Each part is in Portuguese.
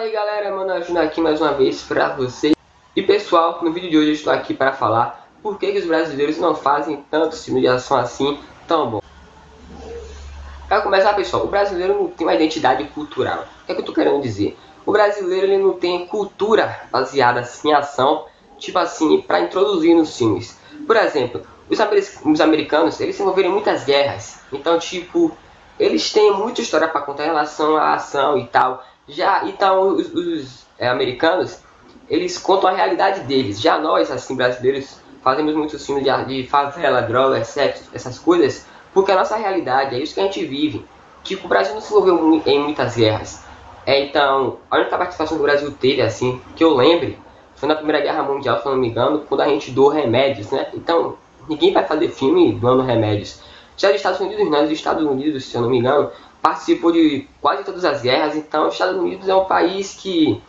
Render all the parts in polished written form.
aí galera, mano, Júnior aqui mais uma vez pra vocês. E pessoal, no vídeo de hoje eu estou aqui para falar por que os brasileiros não fazem tanto filme de ação assim tão bom. Para começar, pessoal, o brasileiro não tem uma identidade cultural. O que é que eu tô querendo dizer? O brasileiro ele não tem cultura baseada assim, em ação, tipo assim, para introduzir nos filmes. Por exemplo, os americanos, eles se envolveram em muitas guerras. Então, tipo, eles têm muita história para contar em relação à ação e tal. Então, os americanos, eles contam a realidade deles. Já nós, assim, brasileiros, fazemos muitos filmes de favela, droga, sexo, essas coisas, porque é a nossa realidade, é isso que a gente vive. Tipo, o Brasil não se envolveu em muitas guerras. Então, a única participação que o Brasil teve, assim, que eu lembre, foi na Primeira Guerra Mundial, se eu não me engano, quando a gente doou remédios, né? Então, ninguém vai fazer filme doando remédios. Já os Estados Unidos não, os Estados Unidos, se eu não me engano, participou de quase todas as guerras. Então, os Estados Unidos é um país que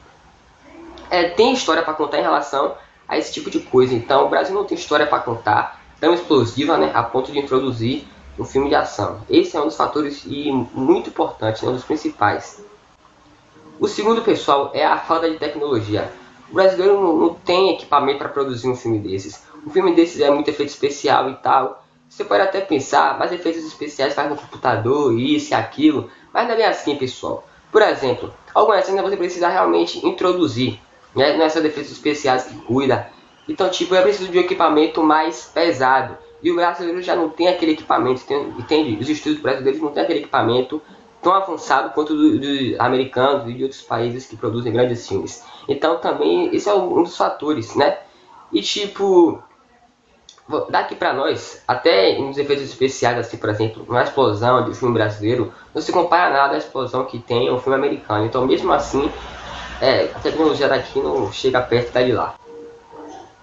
tem história para contar em relação a esse tipo de coisa. Então, o Brasil não tem história para contar tão explosiva, né, a ponto de introduzir um filme de ação. Esse é um dos fatores e muito importante, né, um dos principais. O segundo, pessoal, é a falta de tecnologia. O brasileiro não tem equipamento para produzir um filme desses. Um filme desses é muito efeito especial e tal. Você pode até pensar, mas efeitos especiais faz no computador, isso e aquilo. Mas não é bem assim, pessoal. Por exemplo, algumas cenas você precisa realmente introduzir, né? Não é só efeitos especiais que cuida. Então, tipo, é preciso de um equipamento mais pesado. E o brasileiro já não tem aquele equipamento, entende? Os estúdios brasileiros não têm aquele equipamento tão avançado quanto dos americanos e de outros países que produzem grandes filmes. Então, também, esse é um dos fatores, né? E, tipo, daqui pra nós, até nos efeitos especiais, assim, por exemplo, uma explosão de filme brasileiro, não se compara nada à explosão que tem um filme americano. Então, mesmo assim, a tecnologia daqui não chega perto da de lá.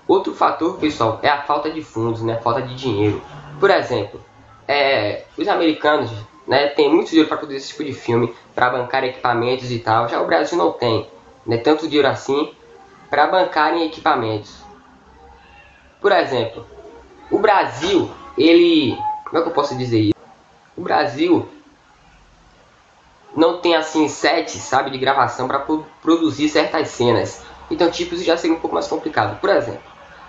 Outro fator, pessoal, é a falta de fundos, né? Falta de dinheiro. Por exemplo, os americanos, né, têm muito dinheiro para produzir esse tipo de filme, para bancar equipamentos e tal. Já o Brasil não tem, né, tanto dinheiro assim para bancarem equipamentos. Por exemplo, o Brasil, como é que eu posso dizer isso? O Brasil não tem assim sets, sabe, de gravação para produzir certas cenas. Então, tipo, isso já seria um pouco mais complicado. Por exemplo,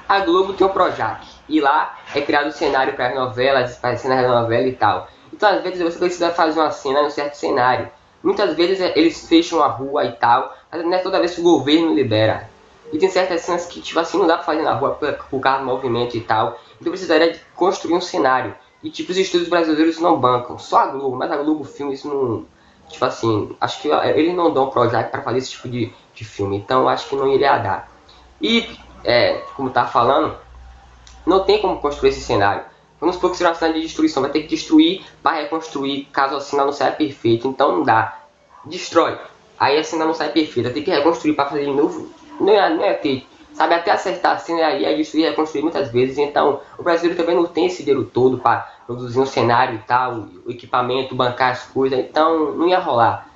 a Globo tem um Projac e lá é criado o cenário para as novelas, para as cenas da novela e tal. Então, às vezes você precisa fazer uma cena em um certo cenário. Muitas vezes eles fecham a rua e tal, mas não é toda vez que o governo libera. E tem certas cenas que, tipo assim, não dá pra fazer na rua por causa do movimento e tal. Então precisaria de construir um cenário. E, tipo, os estúdios brasileiros não bancam. Só a Globo, mas a Globo Filme, isso não... Tipo assim, acho que eles não dão Projac pra fazer esse tipo de filme. Então, acho que não iria dar. E, como tá falando, não tem como construir esse cenário. Vamos supor que será uma cena de destruição. Vai ter que destruir para reconstruir, caso a cena não saia perfeita. Então, não dá. Destrói. Aí a cena não sai perfeita. Tem que reconstruir para fazer de novo. Não é ter, sabe, até acertar a cena aí destruir e reconstruir muitas vezes. Então, o brasileiro também não tem esse dinheiro todo para produzir um cenário e tal, o equipamento, bancar as coisas. Então, não ia rolar.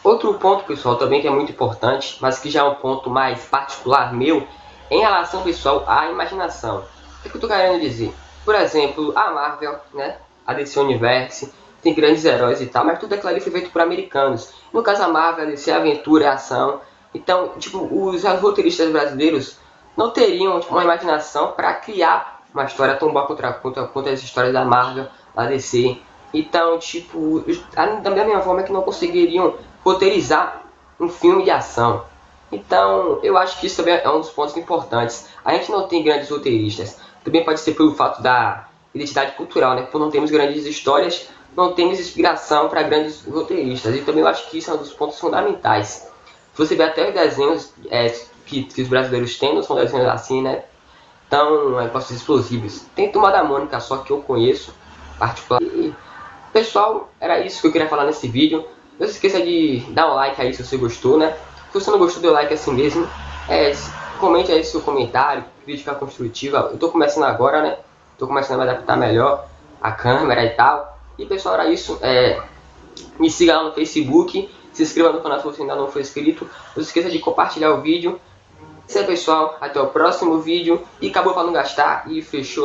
Outro ponto, pessoal, também que é muito importante, mas que já é um ponto mais particular meu, em relação, pessoal, à imaginação. O que eu tô querendo dizer? Por exemplo, a Marvel, né, a DC Universe, tem grandes heróis e tal, mas tudo aquilo ali foi feito por americanos. No caso, a Marvel, a DC, aventura e ação. Então, tipo, os roteiristas brasileiros não teriam, tipo, uma imaginação para criar uma história tão boa quanto as histórias da Marvel, da DC. Então, tipo, da mesma forma que não conseguiriam roteirizar um filme de ação. Então, eu acho que isso também é um dos pontos importantes. A gente não tem grandes roteiristas. Também pode ser pelo fato da identidade cultural, né? Por não termos grandes histórias, não temos inspiração para grandes roteiristas. E também eu acho que isso é um dos pontos fundamentais. Você vê até os desenhos que os brasileiros têm, não são desenhos assim, né? Tão explosivos. Tem Turma da Mônica só que eu conheço, particular. E, pessoal, era isso que eu queria falar nesse vídeo. Não se esqueça de dar um like aí se você gostou, né? Se você não gostou, dê like assim mesmo. Comente aí seu comentário, crítica construtiva. Eu tô começando agora, né? Tô começando a me adaptar melhor a câmera e tal. E, pessoal, era isso. Me siga lá no Facebook. Se inscreva no canal se você ainda não for inscrito. Não se esqueça de compartilhar o vídeo. Isso aí, pessoal. Até o próximo vídeo. E acabou para não gastar. E fechou.